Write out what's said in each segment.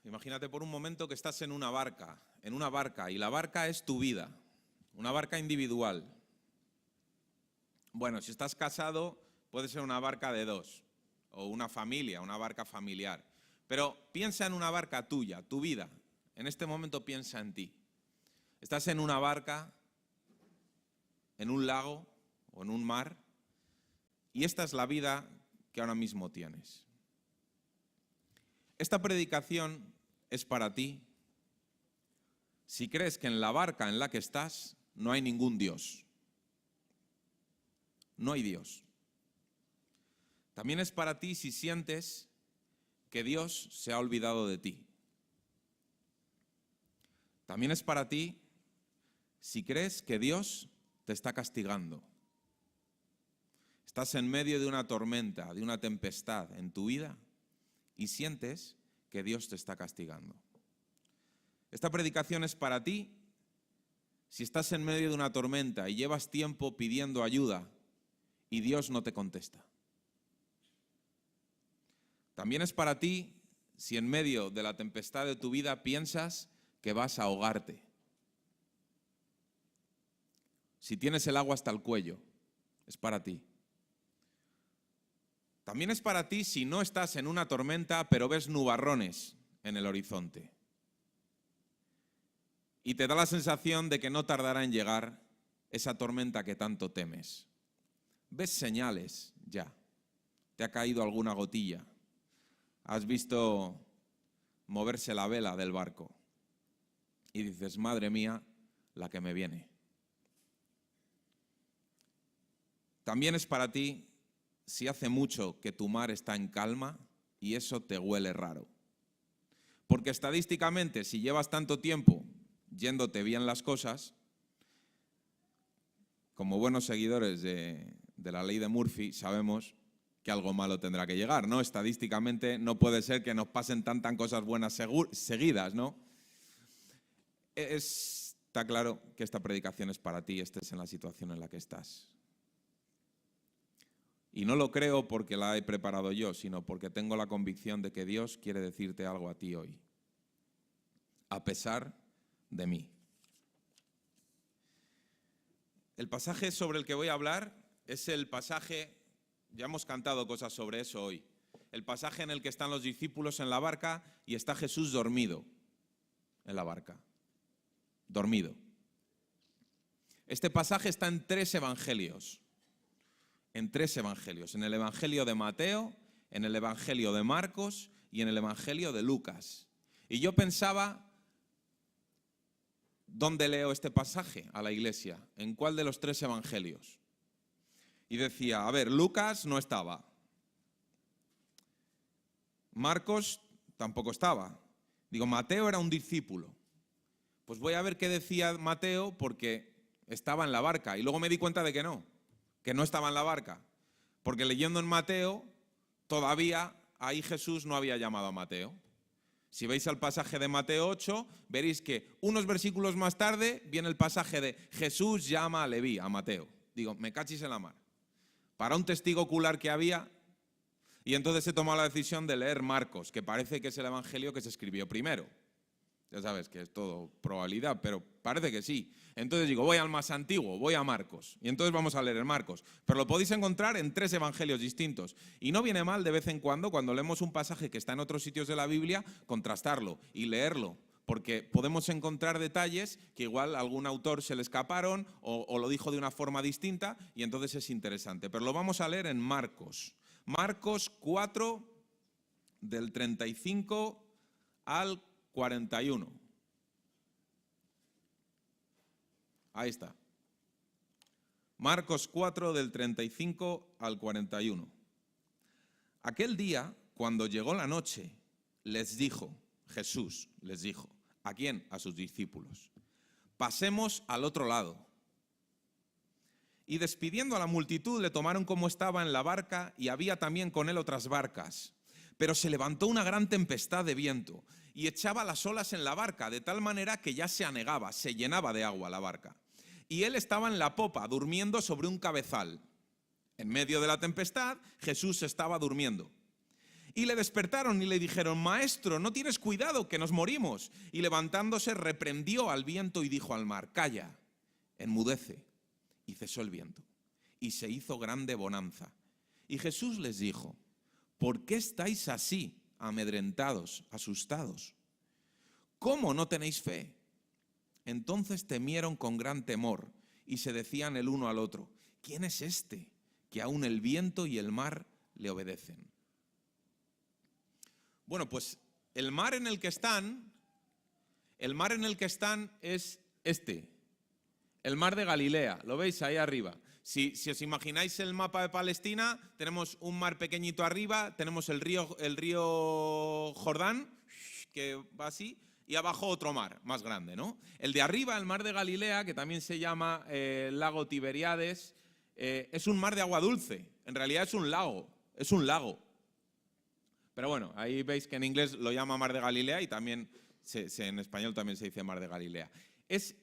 Imagínate por un momento que estás en una barca, y la barca es tu vida, una barca individual. Bueno, si estás casado, puede ser una barca de dos, o una familia, una barca familiar. Pero piensa en una barca tuya, tu vida. En este momento piensa en ti. Estás en una barca, en un lago o en un mar, y esta es la vida que ahora mismo tienes. Esta predicación es para ti si crees que en la barca en la que estás no hay ningún Dios. No hay Dios. También es para ti si sientes que Dios se ha olvidado de ti. También es para ti si crees que Dios te está castigando. Estás en medio de una tormenta, de una tempestad en tu vida y sientes que Dios te está castigando. Esta predicación es para ti si estás en medio de una tormenta y llevas tiempo pidiendo ayuda y Dios no te contesta. También es para ti si en medio de la tempestad de tu vida piensas que vas a ahogarte. Si tienes el agua hasta el cuello, es para ti. También es para ti si no estás en una tormenta, pero ves nubarrones en el horizonte. Y te da la sensación de que no tardará en llegar esa tormenta que tanto temes. Ves señales ya. Te ha caído alguna gotilla. Has visto moverse la vela del barco. Y dices, madre mía, la que me viene. También es para ti si hace mucho que tu mar está en calma y eso te huele raro. Porque estadísticamente, si llevas tanto tiempo yéndote bien las cosas, como buenos seguidores de la ley de Murphy, sabemos que algo malo tendrá que llegar, ¿no? Estadísticamente no puede ser que nos pasen tantas cosas buenas seguidas, ¿no? Está claro que esta predicación es para ti, estés en la situación en la que estás. Y no lo creo porque la he preparado yo, sino porque tengo la convicción de que Dios quiere decirte algo a ti hoy, a pesar de mí. El pasaje sobre el que voy a hablar es el pasaje, ya hemos cantado cosas sobre eso hoy, el pasaje en el que están los discípulos en la barca y está Jesús dormido en la barca, dormido. Este pasaje está en tres evangelios, en el evangelio de Mateo, en el evangelio de Marcos y en el evangelio de Lucas. Y yo pensaba, ¿dónde leo este pasaje a la iglesia? ¿En cuál de los tres evangelios? Y decía, a ver, Lucas no estaba. Marcos tampoco estaba. Digo, Mateo era un discípulo. Pues voy a ver qué decía Mateo porque estaba en la barca. Y luego me di cuenta de que no estaba en la barca. Porque leyendo en Mateo, todavía ahí Jesús no había llamado a Mateo. Si veis el pasaje de Mateo 8, veréis que unos versículos más tarde viene el pasaje de Jesús llama a Leví, a Mateo. Digo, me cachis en la mar. Para un testigo ocular que había, y entonces he tomado la decisión de leer Marcos, que parece que es el evangelio que se escribió primero. Ya sabes que es todo probabilidad, pero parece que sí. Entonces digo, voy al más antiguo, voy a Marcos. Y entonces vamos a leer en Marcos. Pero lo podéis encontrar en tres evangelios distintos. Y no viene mal de vez en cuando leemos un pasaje que está en otros sitios de la Biblia, contrastarlo y leerlo. Porque podemos encontrar detalles que igual a algún autor se le escaparon o lo dijo de una forma distinta y entonces es interesante. Pero lo vamos a leer en Marcos. Marcos 4, del 35 al 41. Ahí está. Marcos 4, del 35 al 41. Aquel día, cuando llegó la noche, Jesús les dijo, ¿a quién? A sus discípulos. Pasemos al otro lado. Y despidiendo a la multitud, le tomaron como estaba en la barca y había también con él otras barcas. Pero se levantó una gran tempestad de viento y echaba las olas en la barca, de tal manera que ya se anegaba, se llenaba de agua la barca. Y él estaba en la popa, durmiendo sobre un cabezal. En medio de la tempestad, Jesús estaba durmiendo. Y le despertaron y le dijeron: Maestro, ¿no tienes cuidado que nos morimos? Y levantándose reprendió al viento y dijo al mar: Calla, enmudece. Y cesó el viento. Y se hizo grande bonanza. Y Jesús les dijo: ¿Por qué estáis así, amedrentados, asustados? ¿Cómo no tenéis fe? Entonces temieron con gran temor y se decían el uno al otro: ¿Quién es este que aún el viento y el mar le obedecen? Bueno, pues el mar en el que están es este, el mar de Galilea. ¿Lo veis ahí arriba? Si os imagináis el mapa de Palestina, tenemos un mar pequeñito arriba, tenemos el río Jordán, que va así, y abajo otro mar más grande, ¿no? El de arriba, el mar de Galilea, que también se llama lago Tiberíades, es un mar de agua dulce. En realidad es un lago. Pero bueno, ahí veis que en inglés lo llama mar de Galilea y también en español también se dice mar de Galilea.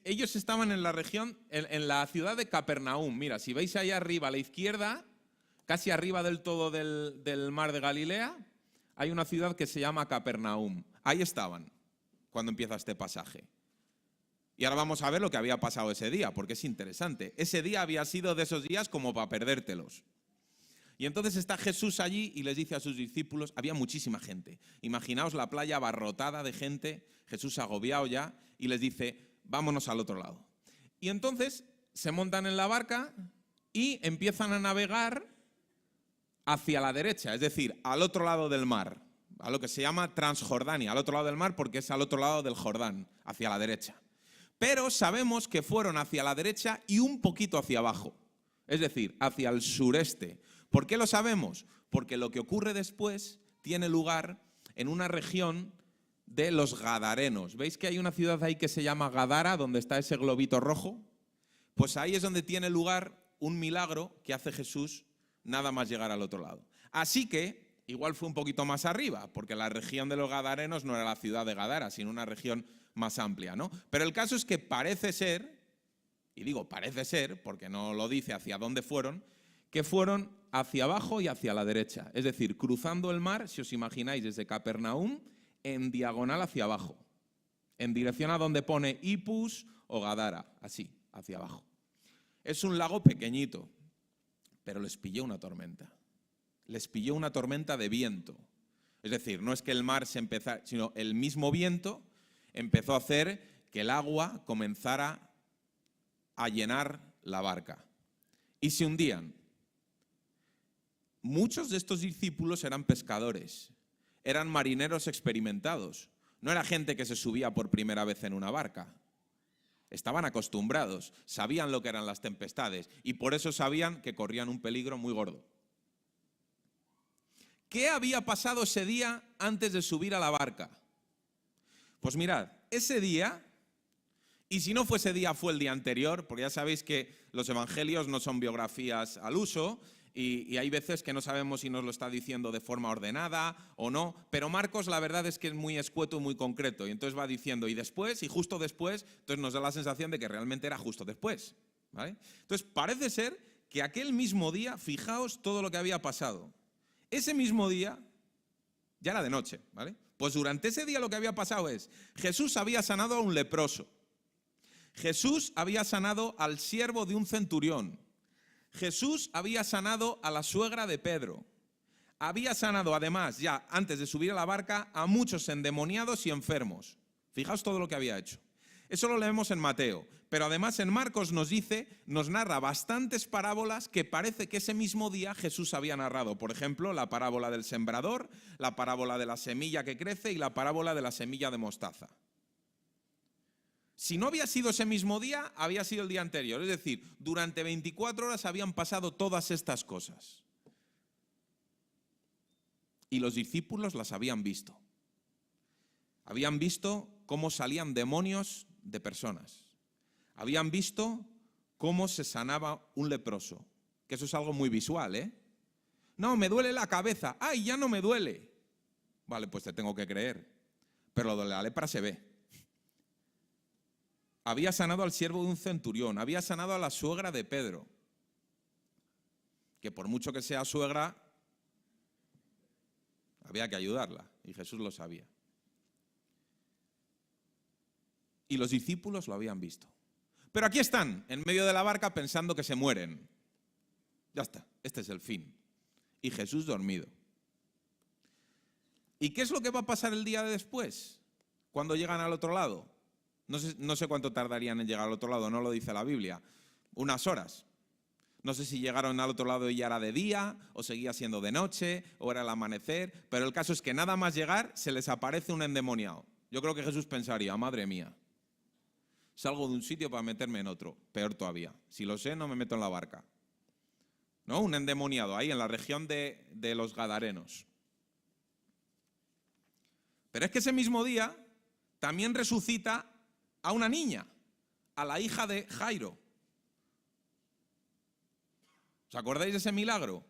Ellos estaban en la región, en la ciudad de Capernaum. Mira, si veis ahí arriba a la izquierda, casi arriba del todo del mar de Galilea, hay una ciudad que se llama Capernaum. Ahí estaban cuando empieza este pasaje. Y ahora vamos a ver lo que había pasado ese día, porque es interesante. Ese día había sido de esos días como para perdértelos. Y entonces está Jesús allí y les dice a sus discípulos, había muchísima gente. Imaginaos la playa abarrotada de gente, Jesús agobiado ya, y les dice: vámonos al otro lado. Y entonces se montan en la barca y empiezan a navegar hacia la derecha, es decir, al otro lado del mar, a lo que se llama Transjordania, al otro lado del mar porque es al otro lado del Jordán, hacia la derecha. Pero sabemos que fueron hacia la derecha y un poquito hacia abajo, es decir, hacia el sureste. ¿Por qué lo sabemos? Porque lo que ocurre después tiene lugar en una región de los Gadarenos. ¿Veis que hay una ciudad ahí que se llama Gadara, donde está ese globito rojo? Pues ahí es donde tiene lugar un milagro que hace Jesús nada más llegar al otro lado. Así que igual fue un poquito más arriba, porque la región de los Gadarenos no era la ciudad de Gadara, sino una región más amplia, ¿no? Pero el caso es que parece ser, y digo parece ser, porque no lo dice hacia dónde fueron, que fueron hacia abajo y hacia la derecha. Es decir, cruzando el mar, si os imagináis, desde Capernaum, en diagonal hacia abajo, en dirección a donde pone Ipus o Gadara, así, hacia abajo. Es un lago pequeñito, pero les pilló una tormenta. Les pilló una tormenta de viento. Es decir, no es que el mar se empezara, sino el mismo viento empezó a hacer que el agua comenzara a llenar la barca. Y se hundían. Muchos de estos discípulos eran pescadores, eran marineros experimentados. No era gente que se subía por primera vez en una barca. Estaban acostumbrados, sabían lo que eran las tempestades y por eso sabían que corrían un peligro muy gordo. ¿Qué había pasado ese día antes de subir a la barca? Pues mirad, ese día, y si no fue ese día fue el día anterior, porque ya sabéis que los evangelios no son biografías al uso, y hay veces que no sabemos si nos lo está diciendo de forma ordenada o no, pero Marcos la verdad es que es muy escueto y muy concreto, y entonces va diciendo y después, y justo después, entonces nos da la sensación de que realmente era justo después, ¿vale? Entonces parece ser que aquel mismo día, fijaos todo lo que había pasado. Ese mismo día, ya era de noche, ¿vale? Pues durante ese día lo que había pasado es, Jesús había sanado a un leproso, Jesús había sanado al siervo de un centurión, Jesús había sanado a la suegra de Pedro, había sanado además, ya antes de subir a la barca, a muchos endemoniados y enfermos. Fijaos todo lo que había hecho. Eso lo leemos en Mateo, pero además en Marcos nos narra bastantes parábolas que parece que ese mismo día Jesús había narrado. Por ejemplo, la parábola del sembrador, la parábola de la semilla que crece y la parábola de la semilla de mostaza. Si no había sido ese mismo día, había sido el día anterior. Es decir, durante 24 horas habían pasado todas estas cosas. Y los discípulos las habían visto. Habían visto cómo salían demonios de personas. Habían visto cómo se sanaba un leproso. Que eso es algo muy visual, ¿eh? No, me duele la cabeza. ¡Ay, ya no me duele! Vale, pues te tengo que creer. Pero lo de la lepra se ve. Había sanado al siervo de un centurión, había sanado a la suegra de Pedro, que por mucho que sea suegra, Había que ayudarla y Jesús lo sabía. Y los discípulos lo habían visto. Pero aquí están, en medio de la barca, pensando que se mueren. Ya está, este es el fin. Y Jesús dormido. ¿Y qué es lo que va a pasar el día después? Cuando llegan al otro lado. No sé cuánto tardarían en llegar al otro lado, no lo dice la Biblia. Unas horas. No sé si llegaron al otro lado y ya era de día, o seguía siendo de noche, o era el amanecer. Pero el caso es que nada más llegar, se les aparece un endemoniado. Yo creo que Jesús pensaría, madre mía, salgo de un sitio para meterme en otro. Peor todavía. Si lo sé, no me meto en la barca. ¿No? Un endemoniado ahí en la región de los Gadarenos. Pero es que ese mismo día también resucita a una niña, a la hija de Jairo. ¿Os acordáis de ese milagro?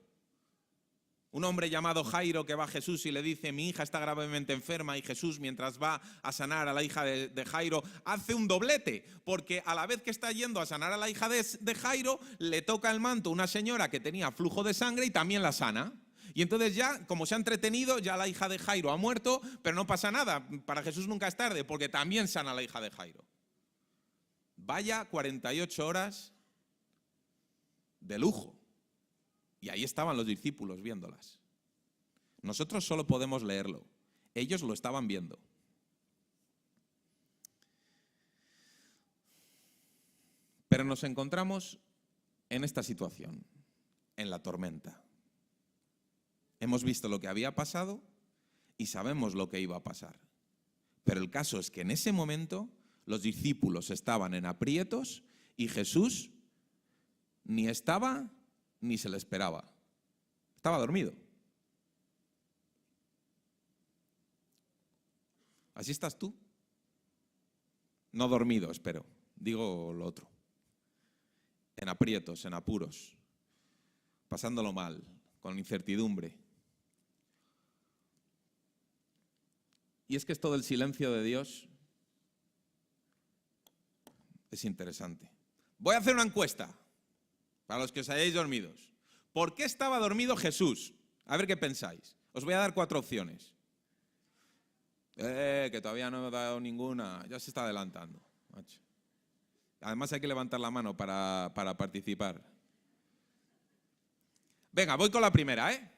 Un hombre llamado Jairo que va a Jesús y le dice, mi hija está gravemente enferma, y Jesús, mientras va a sanar a la hija de Jairo, hace un doblete, porque a la vez que está yendo a sanar a la hija de Jairo, le toca el manto a una señora que tenía flujo de sangre y también la sana. Y entonces ya, como se ha entretenido, ya la hija de Jairo ha muerto, pero no pasa nada, para Jesús nunca es tarde, porque también sana a la hija de Jairo. Vaya 48 horas de lujo. Y ahí estaban los discípulos viéndolas. Nosotros solo podemos leerlo. Ellos lo estaban viendo. Pero nos encontramos en esta situación, en la tormenta. Hemos visto lo que había pasado y sabemos lo que iba a pasar. Pero el caso es que en ese momento los discípulos estaban en aprietos y Jesús ni estaba ni se le esperaba. Estaba dormido. ¿Así estás tú? No dormido, espero. Digo lo otro. En aprietos, en apuros, pasándolo mal, con incertidumbre. Y es que esto del silencio de Dios es interesante. Voy a hacer una encuesta para los que os hayáis dormidos. ¿Por qué estaba dormido Jesús? A ver qué pensáis. Os voy a dar 4 opciones. Que todavía no he dado ninguna. Ya se está adelantando, macho. Además hay que levantar la mano para participar. Venga, voy con la primera,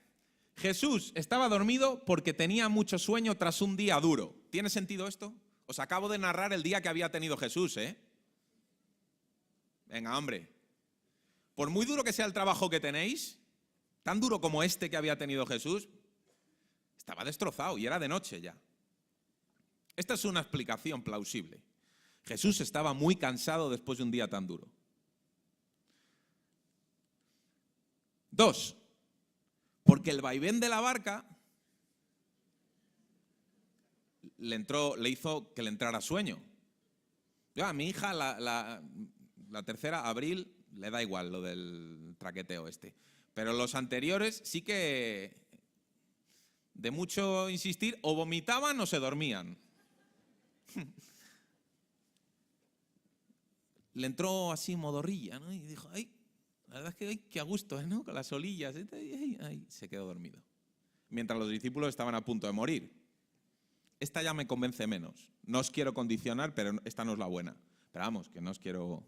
Jesús estaba dormido porque tenía mucho sueño tras un día duro. ¿Tiene sentido esto? Os acabo de narrar el día que había tenido Jesús, Venga, hombre. Por muy duro que sea el trabajo que tenéis, tan duro como este que había tenido Jesús, estaba destrozado y era de noche ya. Esta es una explicación plausible. Jesús estaba muy cansado después de un día tan duro. 2, porque el vaivén de la barca le hizo que le entrara sueño. Yo a mi hija, la tercera, Abril, le da igual lo del traqueteo este. Pero los anteriores sí que, de mucho insistir, o vomitaban o se dormían. Le entró así modorrilla, ¿no? Y dijo, ay, la verdad es que qué a gusto, ¿no? Con las olillas. Ay, se quedó dormido. Mientras los discípulos estaban a punto de morir. Esta ya me convence menos. No os quiero condicionar, pero esta no es la buena. Pero vamos, que no os quiero...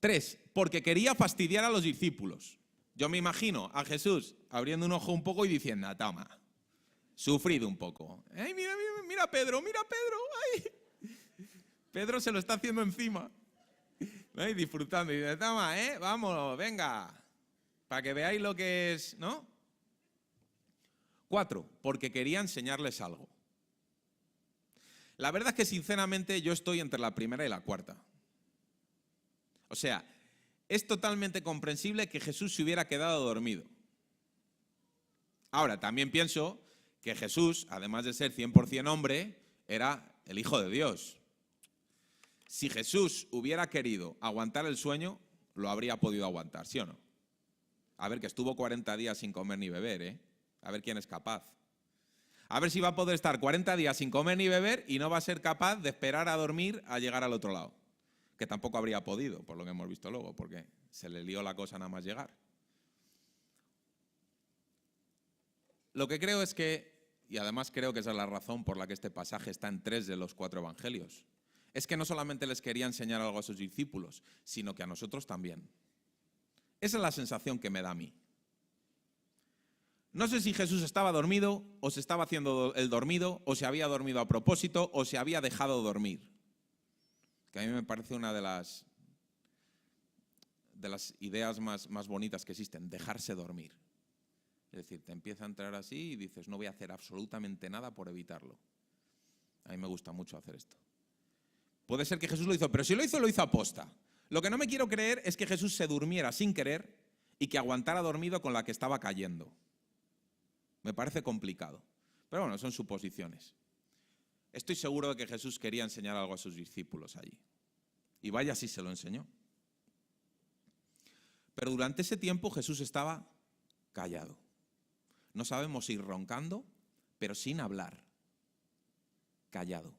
3, porque quería fastidiar a los discípulos. Yo me imagino a Jesús abriendo un ojo un poco y diciendo, toma, sufrid un poco. Ay, mira Pedro, ay. Pedro se lo está haciendo encima. ¿No? Y disfrutando. Y dice, toma, vamos, venga, para que veáis lo que es, ¿no? 4, porque quería enseñarles algo. La verdad es que sinceramente yo estoy entre la primera y la cuarta. O sea, es totalmente comprensible que Jesús se hubiera quedado dormido. Ahora, también pienso que Jesús, además de ser 100% hombre, era el Hijo de Dios. Si Jesús hubiera querido aguantar el sueño, lo habría podido aguantar, ¿sí o no? A ver, que estuvo 40 días sin comer ni beber, A ver quién es capaz. A ver si va a poder estar 40 días sin comer ni beber y no va a ser capaz de esperar a dormir a llegar al otro lado. Que tampoco habría podido, por lo que hemos visto luego, porque se le lió la cosa nada más llegar. Lo que creo es que, y además creo que esa es la razón por la que este pasaje está en 3 de los 4 evangelios, es que no solamente les quería enseñar algo a sus discípulos, sino que a nosotros también. Esa es la sensación que me da a mí. No sé si Jesús estaba dormido, o se estaba haciendo el dormido, o se había dormido a propósito, o se había dejado dormir. Que a mí me parece una de las ideas más bonitas que existen, dejarse dormir. Es decir, te empieza a entrar así y dices, no voy a hacer absolutamente nada por evitarlo. A mí me gusta mucho hacer esto. Puede ser que Jesús lo hizo, pero si lo hizo aposta. Lo que no me quiero creer es que Jesús se durmiera sin querer y que aguantara dormido con la que estaba cayendo. Me parece complicado. Pero bueno, son suposiciones. Estoy seguro de que Jesús quería enseñar algo a sus discípulos allí. Y vaya si se lo enseñó. Pero durante ese tiempo Jesús estaba callado. No sabemos si roncando, pero sin hablar. Callado.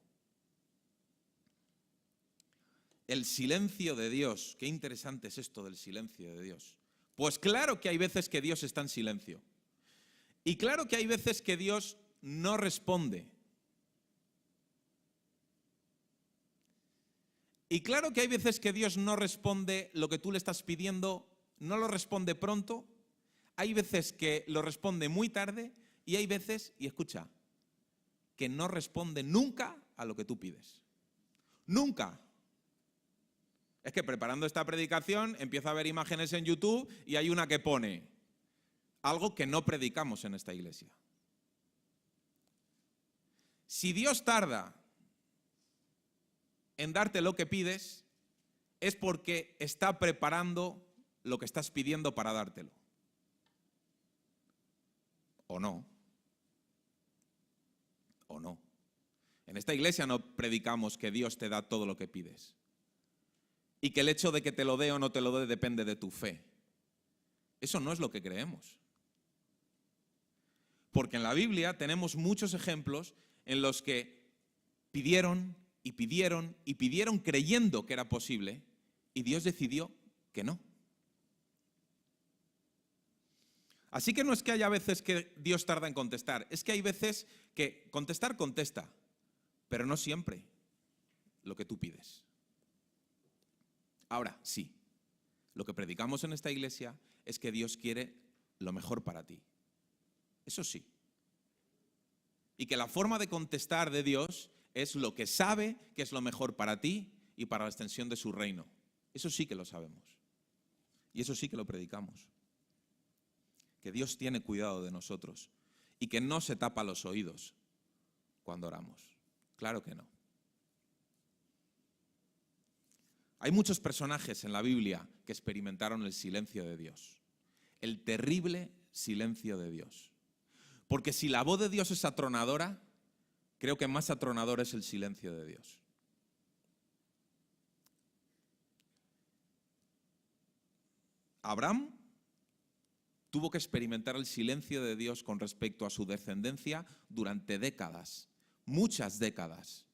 El silencio de Dios. Qué interesante es esto del silencio de Dios. Pues claro que hay veces que Dios está en silencio. Y claro que hay veces que Dios no responde. Y claro que hay veces que Dios no responde lo que tú le estás pidiendo, no lo responde pronto. Hay veces que lo responde muy tarde y hay veces, y escucha, que no responde nunca a lo que tú pides. Nunca. Es que preparando esta predicación empiezo a ver imágenes en YouTube y hay una que pone algo que no predicamos en esta iglesia. Si Dios tarda en darte lo que pides, es porque está preparando lo que estás pidiendo para dártelo. ¿O no? ¿O no? En esta iglesia no predicamos que Dios te da todo lo que pides. Y que el hecho de que te lo dé o no te lo dé depende de tu fe. Eso no es lo que creemos. Porque en la Biblia tenemos muchos ejemplos en los que pidieron y pidieron y pidieron creyendo que era posible y Dios decidió que no. Así que no es que haya veces que Dios tarda en contestar, es que hay veces que contesta, pero no siempre lo que tú pides. Ahora, sí, lo que predicamos en esta iglesia es que Dios quiere lo mejor para ti. Eso sí. Y que la forma de contestar de Dios es lo que sabe que es lo mejor para ti y para la extensión de su reino. Eso sí que lo sabemos. Y eso sí que lo predicamos. Que Dios tiene cuidado de nosotros y que no se tapa los oídos cuando oramos. Claro que no. Hay muchos personajes en la Biblia que experimentaron el silencio de Dios. El terrible silencio de Dios. Porque si la voz de Dios es atronadora, creo que más atronador es el silencio de Dios. Abraham tuvo que experimentar el silencio de Dios con respecto a su descendencia durante décadas, muchas décadas.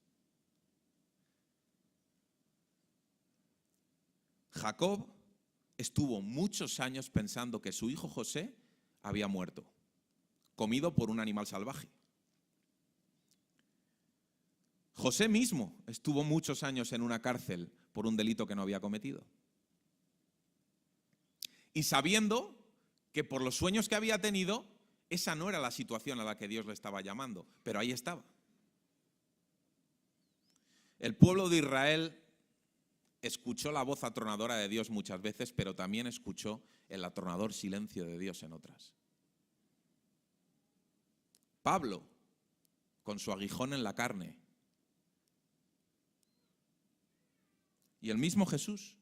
Jacob estuvo muchos años pensando que su hijo José había muerto, comido por un animal salvaje. José mismo estuvo muchos años en una cárcel por un delito que no había cometido. Y sabiendo que por los sueños que había tenido, esa no era la situación a la que Dios le estaba llamando, pero ahí estaba. El pueblo de Israel escuchó la voz atronadora de Dios muchas veces, pero también escuchó el atronador silencio de Dios en otras. Pablo, con su aguijón en la carne. Y el mismo Jesús,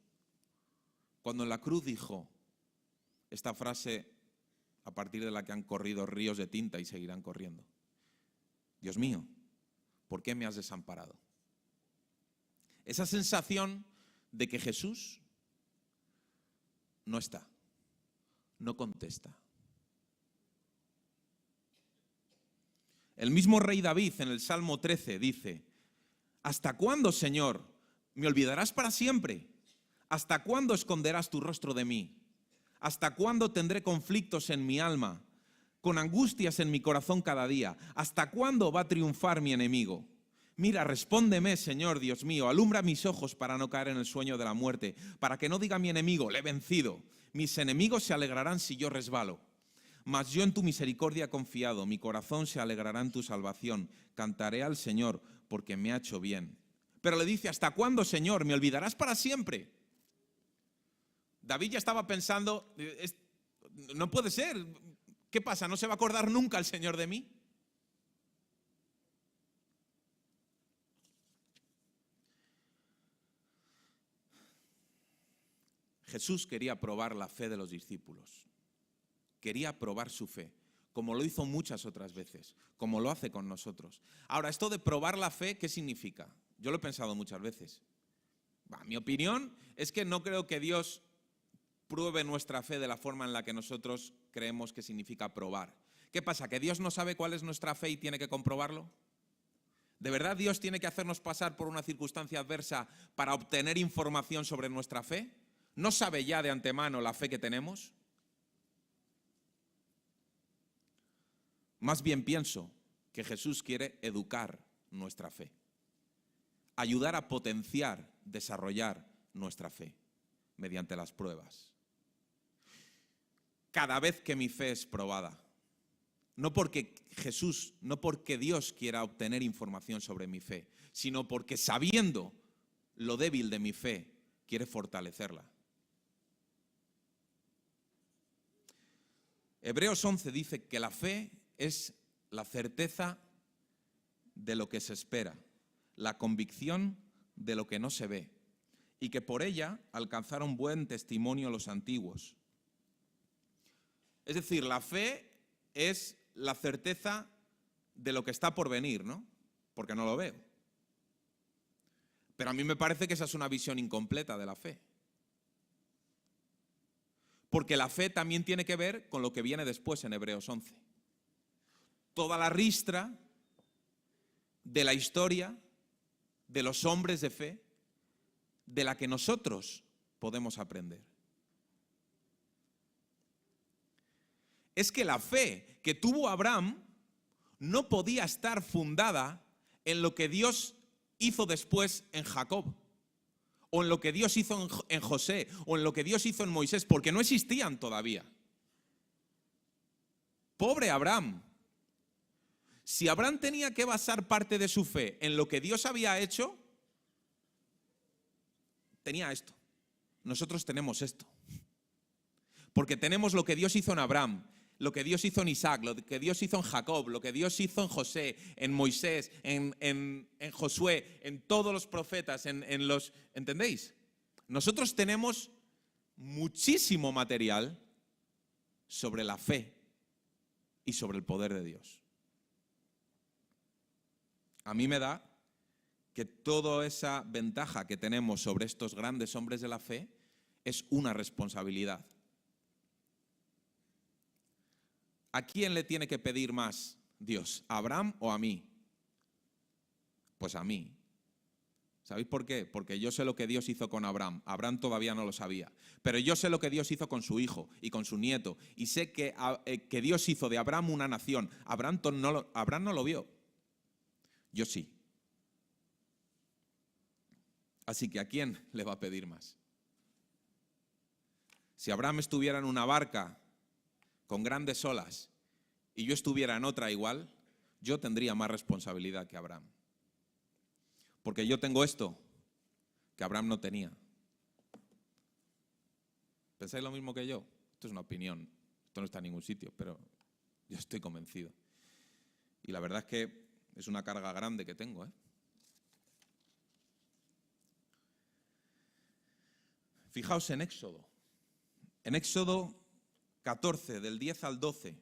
cuando en la cruz dijo esta frase a partir de la que han corrido ríos de tinta y seguirán corriendo. Dios mío, ¿por qué me has desamparado? Esa sensación de que Jesús no está, no contesta. El mismo rey David en el Salmo 13 dice: ¿hasta cuándo, Señor, me olvidarás para siempre? ¿Hasta cuándo esconderás tu rostro de mí? ¿Hasta cuándo tendré conflictos en mi alma? con angustias en mi corazón cada día. ¿Hasta cuándo va a triunfar mi enemigo? Mira, respóndeme, Señor Dios mío, alumbra mis ojos para no caer en el sueño de la muerte, para que no diga mi enemigo, le he vencido. Mis enemigos se alegrarán si yo resbalo. Mas yo en tu misericordia he confiado, mi corazón se alegrará en tu salvación. Cantaré al Señor porque me ha hecho bien. Pero le dice, ¿hasta cuándo, Señor? ¿Me olvidarás para siempre? David ya estaba pensando, no puede ser. ¿Qué pasa? ¿No se va a acordar nunca el Señor de mí? Jesús quería probar la fe de los discípulos. Quería probar su fe, como lo hizo muchas otras veces, como lo hace con nosotros. Ahora, esto de probar la fe, ¿qué significa? Yo lo he pensado muchas veces. Mi opinión es que no creo que Dios pruebe nuestra fe de la forma en la que nosotros creemos que significa probar. ¿Qué pasa? ¿Que Dios no sabe cuál es nuestra fe y tiene que comprobarlo? ¿De verdad Dios tiene que hacernos pasar por una circunstancia adversa para obtener información sobre nuestra fe? ¿No sabe ya de antemano la fe que tenemos? Más bien pienso que Jesús quiere educar nuestra fe, ayudar a potenciar, desarrollar nuestra fe mediante las pruebas. Cada vez que mi fe es probada, no porque Jesús, no porque Dios quiera obtener información sobre mi fe, sino porque sabiendo lo débil de mi fe, quiere fortalecerla. Hebreos 11 dice que la fe es la certeza de lo que se espera, la convicción de lo que no se ve, y que por ella alcanzaron buen testimonio los antiguos. Es decir, la fe es la certeza de lo que está por venir, ¿no? Porque no lo veo. Pero a mí me parece que esa es una visión incompleta de la fe. Porque la fe también tiene que ver con lo que viene después en Hebreos 11. Toda la ristra de la historia de los hombres de fe de la que nosotros podemos aprender. Es que la fe que tuvo Abraham no podía estar fundada en lo que Dios hizo después en Jacob, o en lo que Dios hizo en José, o en lo que Dios hizo en Moisés, porque no existían todavía. Pobre Abraham. Si Abraham tenía que basar parte de su fe en lo que Dios había hecho, tenía esto. Nosotros tenemos esto. Porque tenemos lo que Dios hizo en Abraham, lo que Dios hizo en Isaac, lo que Dios hizo en Jacob, lo que Dios hizo en José, en Moisés, en Josué, en todos los profetas, en los... ¿Entendéis? Nosotros tenemos muchísimo material sobre la fe y sobre el poder de Dios. A mí me da que toda esa ventaja que tenemos sobre estos grandes hombres de la fe es una responsabilidad. ¿A quién le tiene que pedir más Dios? ¿A Abraham o a mí? Pues a mí. ¿Sabéis por qué? Porque yo sé lo que Dios hizo con Abraham. Abraham todavía no lo sabía. Pero yo sé lo que Dios hizo con su hijo y con su nieto. Y sé que Dios hizo de Abraham una nación. Abraham no lo vio. Yo sí. Así que ¿a quién le va a pedir más? Si Abraham estuviera en una barca con grandes olas y yo estuviera en otra igual, yo tendría más responsabilidad que Abraham. Porque yo tengo esto que Abraham no tenía. ¿Pensáis lo mismo que yo? Esto es una opinión, esto no está en ningún sitio, pero yo estoy convencido. Y la verdad es que es una carga grande que tengo, ¿eh? Fijaos en Éxodo. En Éxodo 14, del 10 al 12.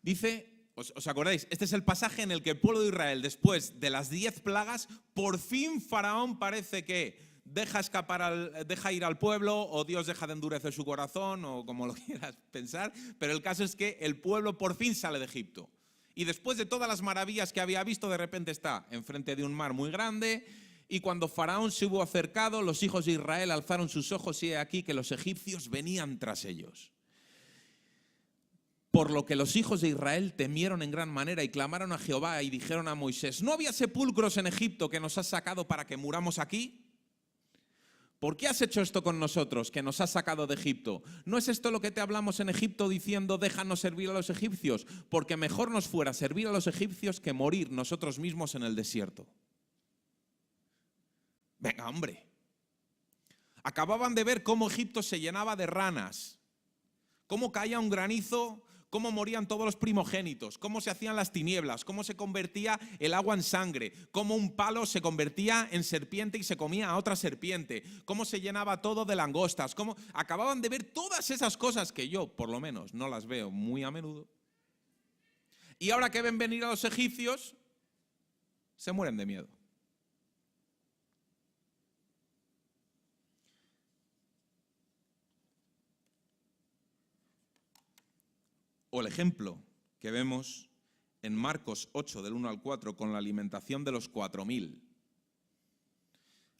Dice, ¿os acordáis? Este es el pasaje en el que el pueblo de Israel, después de las 10 plagas, por fin Faraón parece que deja ir al pueblo, o Dios deja de endurecer su corazón, o como lo quieras pensar, pero el caso es que el pueblo por fin sale de Egipto. Y después de todas las maravillas que había visto, de repente está enfrente de un mar muy grande. Y cuando Faraón se hubo acercado, los hijos de Israel alzaron sus ojos y he aquí que los egipcios venían tras ellos. Por lo que los hijos de Israel temieron en gran manera y clamaron a Jehová y dijeron a Moisés: ¿no había sepulcros en Egipto que nos has sacado para que muramos aquí? ¿Por qué has hecho esto con nosotros, que nos has sacado de Egipto? ¿No es esto lo que te hablamos en Egipto diciendo: déjanos servir a los egipcios? Porque mejor nos fuera servir a los egipcios que morir nosotros mismos en el desierto. Venga, hombre. Acababan de ver cómo Egipto se llenaba de ranas, cómo caía un granizo, cómo morían todos los primogénitos, cómo se hacían las tinieblas, cómo se convertía el agua en sangre, cómo un palo se convertía en serpiente y se comía a otra serpiente, cómo se llenaba todo de langostas, cómo acababan de ver todas esas cosas que yo, por lo menos, no las veo muy a menudo. Y ahora que ven venir a los egipcios, se mueren de miedo. O el ejemplo que vemos en Marcos 8, del 1 al 4, con la alimentación de los 4.000.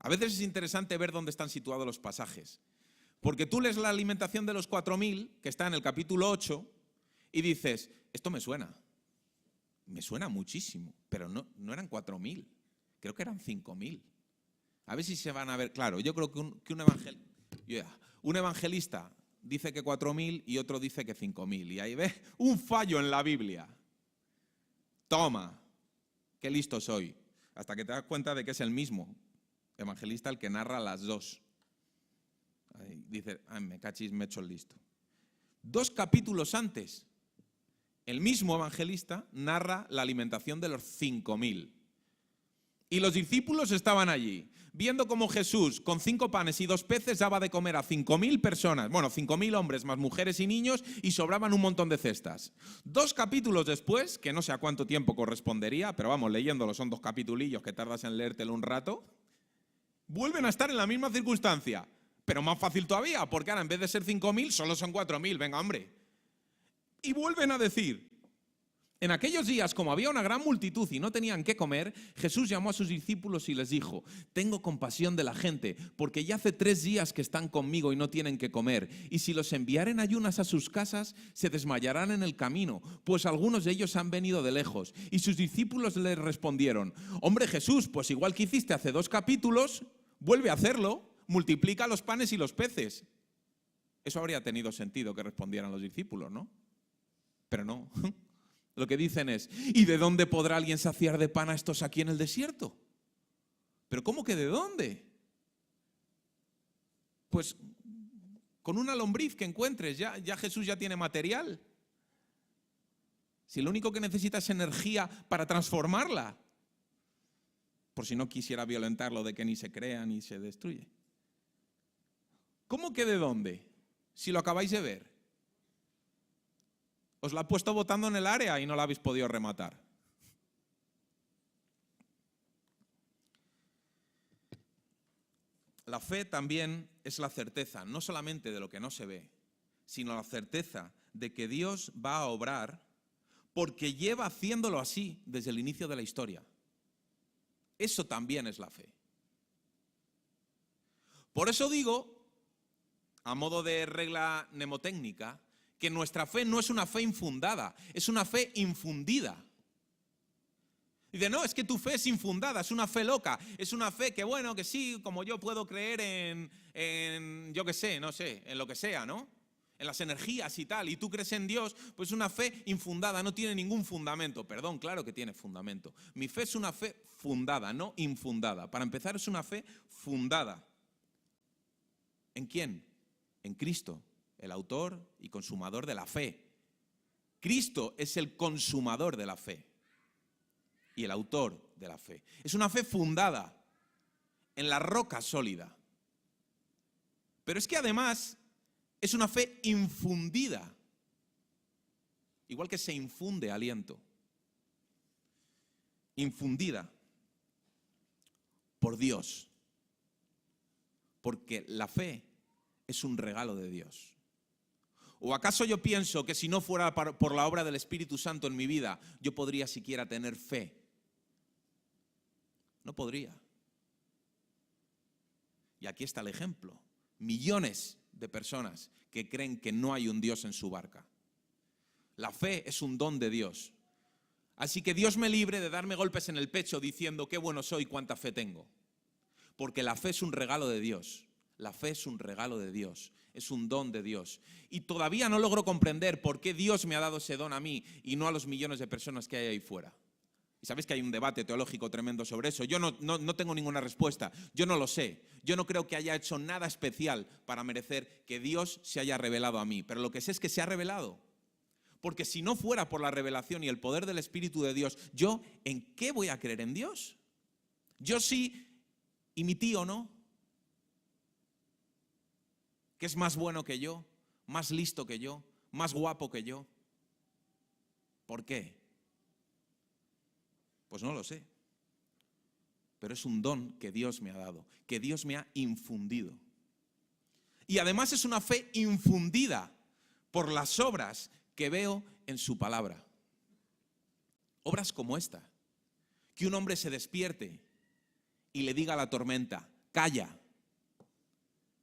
A veces es interesante ver dónde están situados los pasajes. Porque tú lees la alimentación de los 4.000, que está en el capítulo 8, y dices: esto me suena muchísimo, pero no eran 4.000, creo que eran 5.000. A ver si se van a ver, claro, yo creo que un evangelista dice que 4.000 y otro dice que 5.000. Y ahí ves un fallo en la Biblia. Toma, qué listo soy. Hasta que te das cuenta de que es el mismo evangelista el que narra las dos. Ahí dice: ay, me cachis, me he hecho el listo. 2 capítulos antes, el mismo evangelista narra la alimentación de los 5.000. Y los discípulos estaban allí, viendo cómo Jesús, con 5 panes y 2 peces, daba de comer a 5.000 personas, 5.000 hombres más mujeres y niños, y sobraban un montón de cestas. 2 capítulos después, que no sé a cuánto tiempo correspondería, pero vamos, leyéndolo son 2 capitulillos que tardas en leértelo un rato, vuelven a estar en la misma circunstancia, pero más fácil todavía, porque ahora en vez de ser 5.000, solo son 4.000, venga, hombre. Y vuelven a decir: en aquellos días, como había una gran multitud y no tenían qué comer, Jesús llamó a sus discípulos y les dijo: tengo compasión de la gente, porque ya hace 3 días que están conmigo y no tienen qué comer. Y si los enviaren ayunas a sus casas, se desmayarán en el camino, pues algunos de ellos han venido de lejos. Y sus discípulos le respondieron: hombre Jesús, pues igual que hiciste hace 2 capítulos, vuelve a hacerlo, multiplica los panes y los peces. Eso habría tenido sentido que respondieran los discípulos, ¿no? Pero no. Lo que dicen es: ¿y de dónde podrá alguien saciar de pan a estos aquí en el desierto? ¿Pero cómo que de dónde? Pues con una lombriz que encuentres, ya Jesús ya tiene material. Si lo único que necesita es energía para transformarla, por si no quisiera violentarlo de que ni se crea ni se destruye. ¿Cómo que de dónde? Si lo acabáis de ver. Os la he puesto botando en el área y no la habéis podido rematar. La fe también es la certeza, no solamente de lo que no se ve, sino la certeza de que Dios va a obrar porque lleva haciéndolo así desde el inicio de la historia. Eso también es la fe. Por eso digo, a modo de regla mnemotécnica, que nuestra fe no es una fe infundada, es una fe infundida. Dice: no, es que tu fe es infundada, es una fe loca, es una fe que, bueno, que sí, como yo puedo creer en yo qué sé, no sé, en lo que sea, ¿no? En las energías y tal, y tú crees en Dios, pues una fe infundada, no tiene ningún fundamento. Perdón, claro que tiene fundamento. Mi fe es una fe fundada, no infundada. Para empezar, es una fe fundada. ¿En quién? En Cristo, el autor y consumador de la fe. Cristo es el consumador de la fe y el autor de la fe. Es una fe fundada en la roca sólida. Pero es que además es una fe infundida, igual que se infunde aliento. Infundida por Dios, porque la fe es un regalo de Dios. ¿O acaso yo pienso que si no fuera por la obra del Espíritu Santo en mi vida, yo podría siquiera tener fe? No podría. Y aquí está el ejemplo. Millones de personas que creen que no hay un Dios en su barca. La fe es un don de Dios. Así que Dios me libre de darme golpes en el pecho diciendo qué bueno soy, cuánta fe tengo. Porque la fe es un regalo de Dios. La fe es un regalo de Dios. Es un don de Dios. Y todavía no logro comprender por qué Dios me ha dado ese don a mí y no a los millones de personas que hay ahí fuera. Y sabéis que hay un debate teológico tremendo sobre eso. Yo no tengo ninguna respuesta. Yo no lo sé. Yo no creo que haya hecho nada especial para merecer que Dios se haya revelado a mí. Pero lo que sé es que se ha revelado. Porque si no fuera por la revelación y el poder del Espíritu de Dios, ¿yo en qué voy a creer? ¿En Dios? Yo sí, y mi tío no. Que es más bueno que yo, más listo que yo, más guapo que yo. ¿Por qué? Pues no lo sé. Pero es un don que Dios me ha dado, que Dios me ha infundido. Y además es una fe infundida por las obras que veo en su palabra. Obras como esta. Que un hombre se despierte y le diga a la tormenta, calla.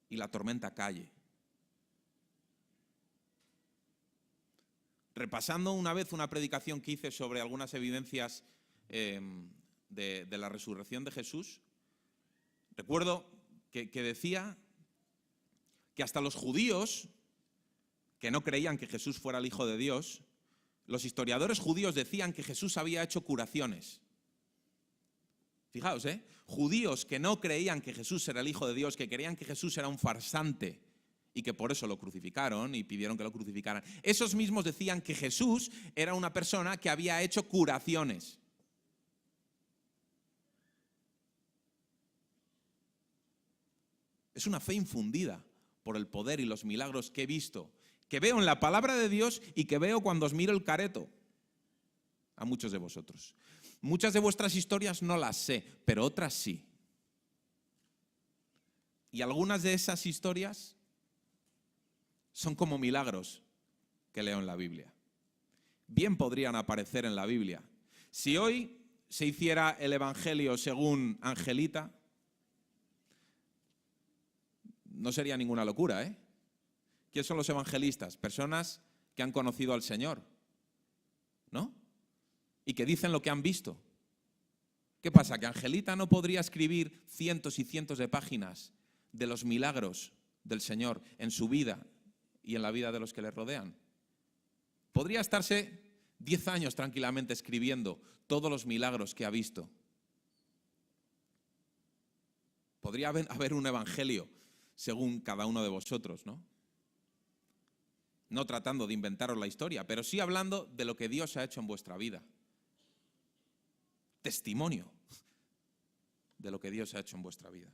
Y la tormenta calle. Repasando una vez una predicación que hice sobre algunas evidencias de la resurrección de Jesús, recuerdo que decía que hasta los judíos, que no creían que Jesús fuera el Hijo de Dios, los historiadores judíos decían que Jesús había hecho curaciones. Fijaos, judíos que no creían que Jesús era el Hijo de Dios, que creían que Jesús era un farsante y que por eso lo crucificaron y pidieron que lo crucificaran. Esos mismos decían que Jesús era una persona que había hecho curaciones. Es una fe infundida por el poder y los milagros que he visto, que veo en la palabra de Dios y que veo cuando os miro el careto a muchos de vosotros. Muchas de vuestras historias no las sé, pero otras sí. Y algunas de esas historias son como milagros que leo en la Biblia. Bien podrían aparecer en la Biblia. Si hoy se hiciera el Evangelio según Angelita, no sería ninguna locura, ¿eh? ¿Quiénes son los evangelistas? Personas que han conocido al Señor, ¿no? Y que dicen lo que han visto. ¿Qué pasa? ¿Que Angelita no podría escribir cientos y cientos de páginas de los milagros del Señor en su vida y en la vida de los que le rodean? Podría estarse 10 años tranquilamente escribiendo todos los milagros que ha visto. Podría haber un evangelio según cada uno de vosotros, ¿no? No tratando de inventaros la historia, pero sí hablando de lo que Dios ha hecho en vuestra vida. Testimonio de lo que Dios ha hecho en vuestra vida.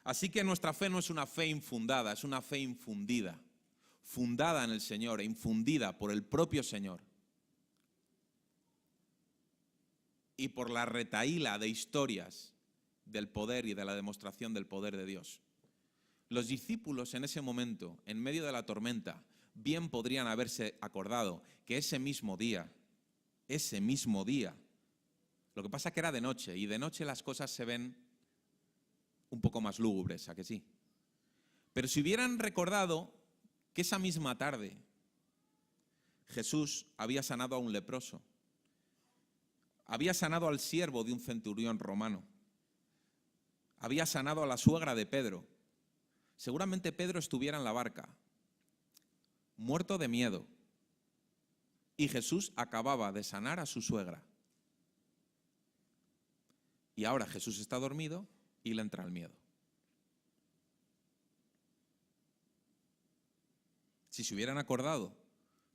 Así que nuestra fe no es una fe infundada, es una fe infundida. Fundada en el Señor e infundida por el propio Señor. Y por la retahíla de historias del poder y de la demostración del poder de Dios. Los discípulos en ese momento, en medio de la tormenta, bien podrían haberse acordado que ese mismo día, lo que pasa es que era de noche, y de noche las cosas se ven un poco más lúgubres, ¿a que sí? Pero si hubieran recordado que esa misma tarde Jesús había sanado a un leproso, había sanado al siervo de un centurión romano, había sanado a la suegra de Pedro, seguramente Pedro estuviera en la barca, muerto de miedo, y Jesús acababa de sanar a su suegra. Y ahora Jesús está dormido y le entra el miedo. Si se hubieran acordado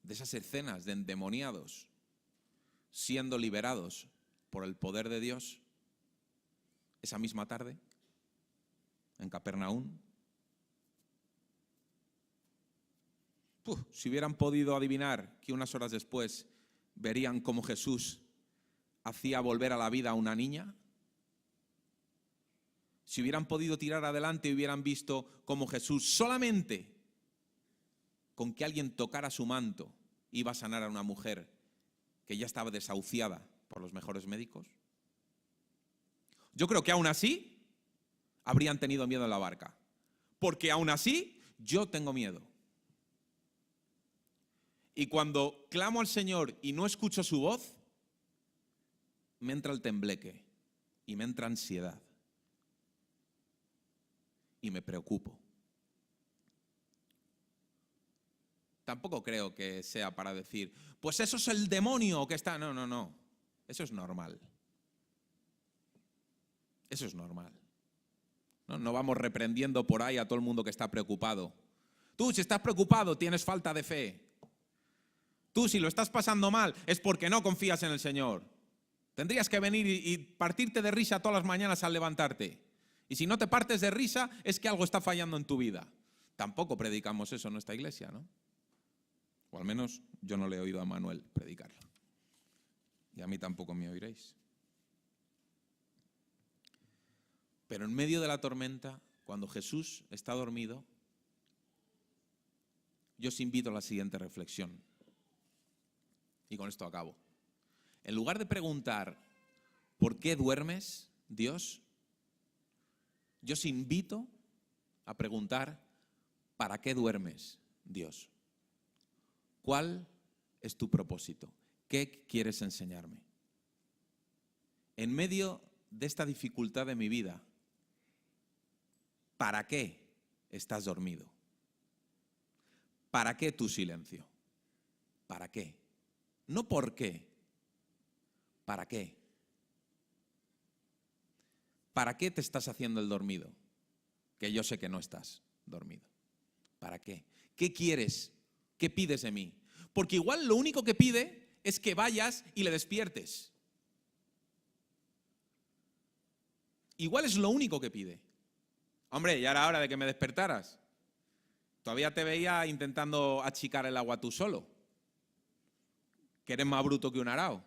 de esas escenas de endemoniados siendo liberados por el poder de Dios, esa misma tarde, en Capernaum, si hubieran podido adivinar que unas horas después verían cómo Jesús hacía volver a la vida a una niña, si hubieran podido tirar adelante y hubieran visto cómo Jesús solamente con que alguien tocara su manto iba a sanar a una mujer que ya estaba desahuciada por los mejores médicos, yo creo que aún así habrían tenido miedo en la barca, porque aún así yo tengo miedo. Y cuando clamo al Señor y no escucho su voz, me entra el tembleque y me entra ansiedad y me preocupo. Tampoco creo que sea para decir, pues eso es el demonio que está... No, no, no. Eso es normal. Eso es normal. No vamos reprendiendo por ahí a todo el mundo que está preocupado. Tú, si estás preocupado, tienes falta de fe. Tú, si lo estás pasando mal, es porque no confías en el Señor. Tendrías que venir y partirte de risa todas las mañanas al levantarte. Y si no te partes de risa, es que algo está fallando en tu vida. Tampoco predicamos eso en nuestra iglesia, ¿no? O al menos yo no le he oído a Manuel predicarlo. Y a mí tampoco me oiréis. Pero en medio de la tormenta, cuando Jesús está dormido, yo os invito a la siguiente reflexión. Y con esto acabo. En lugar de preguntar, ¿por qué duermes, Dios? Yo os invito a preguntar, ¿para qué duermes, Dios? ¿Cuál es tu propósito? ¿Qué quieres enseñarme? En medio de esta dificultad de mi vida, ¿para qué estás dormido? ¿Para qué tu silencio? ¿Para qué? No por qué. ¿Para qué? ¿Para qué te estás haciendo el dormido? Que yo sé que no estás dormido. ¿Para qué? ¿Qué quieres? ¿Qué pides de mí? Porque igual lo único que pide es que vayas y le despiertes. Igual es lo único que pide. Hombre, ya era hora de que me despertaras. Todavía te veía intentando achicar el agua tú solo. Que eres más bruto que un arao.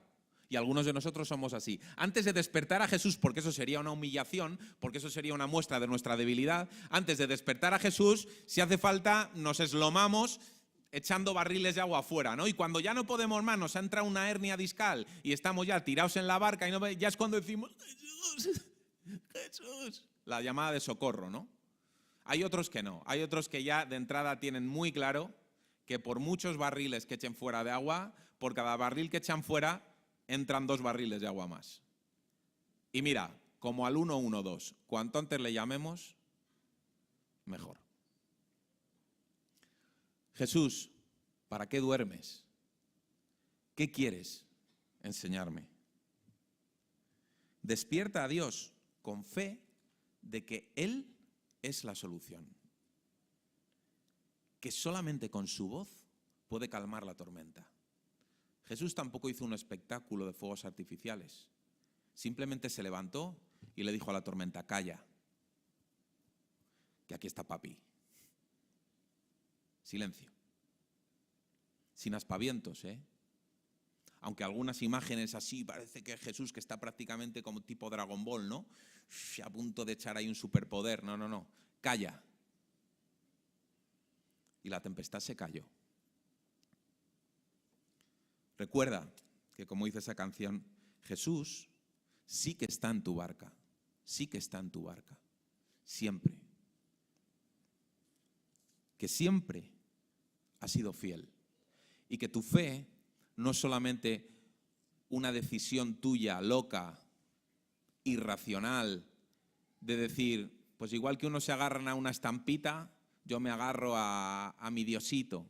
Y algunos de nosotros somos así. Antes de despertar a Jesús, porque eso sería una humillación, porque eso sería una muestra de nuestra debilidad, antes de despertar a Jesús, si hace falta, nos eslomamos echando barriles de agua afuera, ¿no? Y cuando ya no podemos más, nos entra una hernia discal y estamos ya tirados en la barca, y ya es cuando decimos, Jesús, Jesús, la llamada de socorro, ¿no? Hay otros que no, hay otros que ya de entrada tienen muy claro que por muchos barriles que echen fuera de agua, por cada barril que echan fuera, entran 2 barriles de agua más. Y mira, como al 112, cuanto antes le llamemos, mejor. Jesús, ¿para qué duermes? ¿Qué quieres enseñarme? Despierta a Dios con fe de que Él es la solución. Que solamente con su voz puede calmar la tormenta. Jesús tampoco hizo un espectáculo de fuegos artificiales. Simplemente se levantó y le dijo a la tormenta, calla, que aquí está papi. Silencio. Sin aspavientos, ¿eh? Aunque algunas imágenes así, parece que es Jesús que está prácticamente como tipo Dragon Ball, ¿no? A punto de echar ahí un superpoder. No, no, no. Calla. Y la tempestad se calló. Recuerda que, como dice esa canción, Jesús sí que está en tu barca. Sí que está en tu barca. Siempre. Que siempre ha sido fiel. Y que tu fe no es solamente una decisión tuya, loca, irracional, de decir, pues igual que uno se agarran a una estampita, yo me agarro a mi Diosito.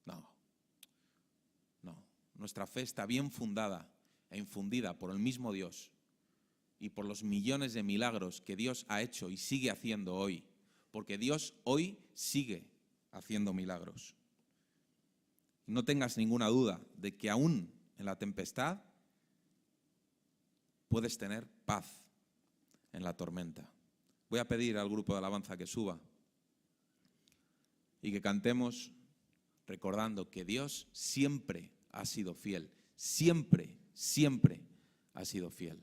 No. Nuestra fe está bien fundada e infundida por el mismo Dios y por los millones de milagros que Dios ha hecho y sigue haciendo hoy. Porque Dios hoy sigue haciendo milagros. No tengas ninguna duda de que aún en la tempestad puedes tener paz en la tormenta. Voy a pedir al grupo de alabanza que suba y que cantemos recordando que Dios siempre ha sido fiel. Siempre, siempre ha sido fiel.